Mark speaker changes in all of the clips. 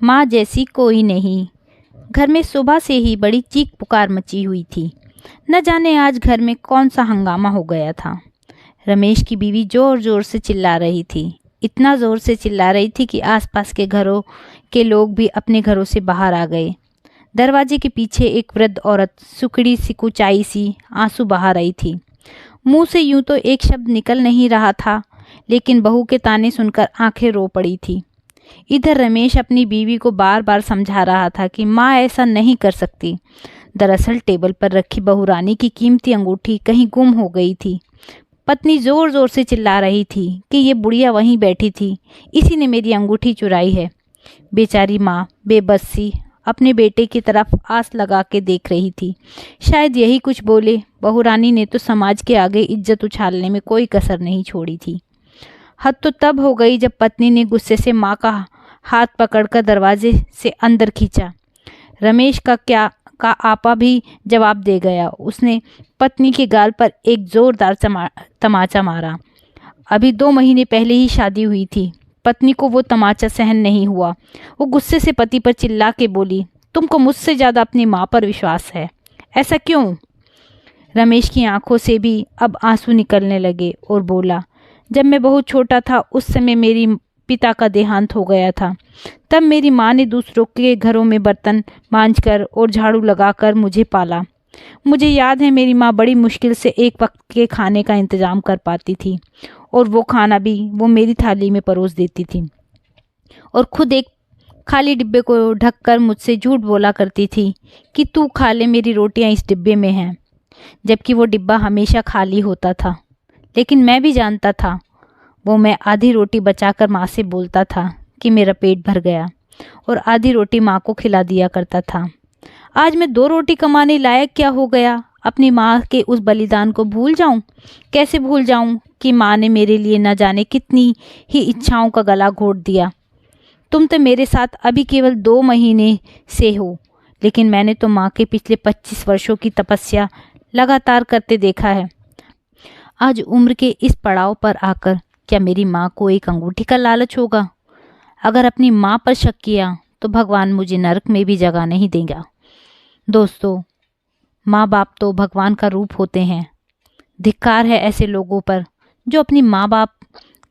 Speaker 1: माँ जैसी कोई नहीं। घर में सुबह से ही बड़ी चीख पुकार मची हुई थी। न जाने आज घर में कौन सा हंगामा हो गया था। रमेश की बीवी जोर जोर से चिल्ला रही थी। इतना जोर से चिल्ला रही थी कि आसपास के घरों के लोग भी अपने घरों से बाहर आ गए। दरवाजे के पीछे एक वृद्ध औरत सुकड़ी सी कुचाई सी आंसू बहा रही थी। मुंह से यूं तो एक शब्द निकल नहीं रहा था, लेकिन बहू के ताने सुनकर आंखें रो पड़ी थी। इधर रमेश अपनी बीवी को बार बार समझा रहा था कि माँ ऐसा नहीं कर सकती। दरअसल टेबल पर रखी बहुरानी की कीमती अंगूठी कहीं गुम हो गई थी। पत्नी जोर जोर से चिल्ला रही थी कि ये बुढ़िया वहीं बैठी थी, इसी ने मेरी अंगूठी चुराई है। बेचारी माँ बेबस सी अपने बेटे की तरफ आस लगा के देख रही थी। शायद यही कुछ बोले। बहुरानी ने तो समाज के आगे इज्जत उछालने में कोई कसर नहीं छोड़ी थी। हद तो तब हो गई जब पत्नी ने गुस्से से माँ का हाथ पकड़कर दरवाजे से अंदर खींचा। रमेश का आपा भी जवाब दे गया। उसने पत्नी के गाल पर एक जोरदार तमाचा मारा। अभी 2 महीने पहले ही शादी हुई थी। पत्नी को वो तमाचा सहन नहीं हुआ। वो गुस्से से पति पर चिल्ला के बोली, तुमको मुझसे ज़्यादा अपनी माँ पर विश्वास है, ऐसा क्यों? रमेश की आंखों से भी अब आंसू निकलने लगे और बोला, जब मैं बहुत छोटा था उस समय मेरी पिता का देहांत हो गया था। तब मेरी माँ ने दूसरों के घरों में बर्तन मांजकर और झाड़ू लगाकर मुझे पाला। मुझे याद है मेरी माँ बड़ी मुश्किल से एक वक्त के खाने का इंतज़ाम कर पाती थी, और वो खाना भी वो मेरी थाली में परोस देती थी, और खुद एक खाली डिब्बे को ढककर मुझसे झूठ बोला करती थी कि तू खा ले, मेरी रोटियां इस डिब्बे में हैं, जबकि वो डिब्बा हमेशा खाली होता था। लेकिन मैं भी जानता था वो मैं आधी रोटी बचाकर माँ से बोलता था कि मेरा पेट भर गया, और आधी रोटी माँ को खिला दिया करता था। आज मैं 2 रोटी कमाने लायक क्या हो गया? अपनी माँ के उस बलिदान को भूल जाऊं? कैसे भूल जाऊं कि माँ ने मेरे लिए न जाने कितनी ही इच्छाओं का गला घोट दिया। तुम तो मेरे साथ अभी केवल 2 महीने से हो, लेकिन मैंने तो माँ के पिछले 25 वर्षों की तपस्या लगातार करते देखा है। आज उम्र के इस पड़ाव पर आकर क्या मेरी माँ को एक अंगूठी का लालच होगा? अगर अपनी माँ पर शक किया तो भगवान मुझे नरक में भी जगह नहीं देगा। दोस्तों, माँ बाप तो भगवान का रूप होते हैं। धिक्कार है ऐसे लोगों पर जो अपनी माँ बाप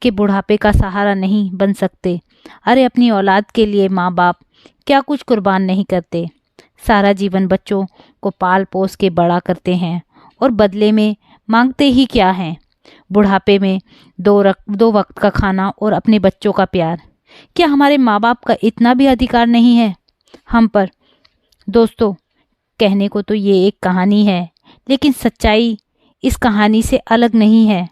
Speaker 1: के बुढ़ापे का सहारा नहीं बन सकते। अरे अपनी औलाद के लिए माँ बाप क्या कुछ कुर्बान नहीं करते। सारा जीवन बच्चों को पाल पोस के बड़ा करते हैं, और बदले में मांगते ही क्या हैं? बुढ़ापे में 2 वक्त का खाना और अपने बच्चों का प्यार। क्या हमारे माँ बाप का इतना भी अधिकार नहीं है हम पर? दोस्तों, कहने को तो ये एक कहानी है, लेकिन सच्चाई इस कहानी से अलग नहीं है।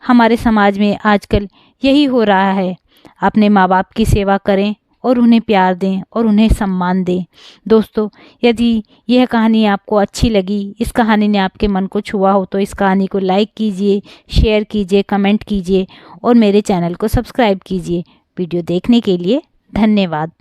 Speaker 1: हमारे समाज में आजकल यही हो रहा है। अपने माँ बाप की सेवा करें और उन्हें प्यार दें और उन्हें सम्मान दें। दोस्तों, यदि यह कहानी आपको अच्छी लगी, इस कहानी ने आपके मन को छुआ हो, तो इस कहानी को लाइक कीजिए, शेयर कीजिए, कमेंट कीजिए और मेरे चैनल को सब्सक्राइब कीजिए। वीडियो देखने के लिए धन्यवाद।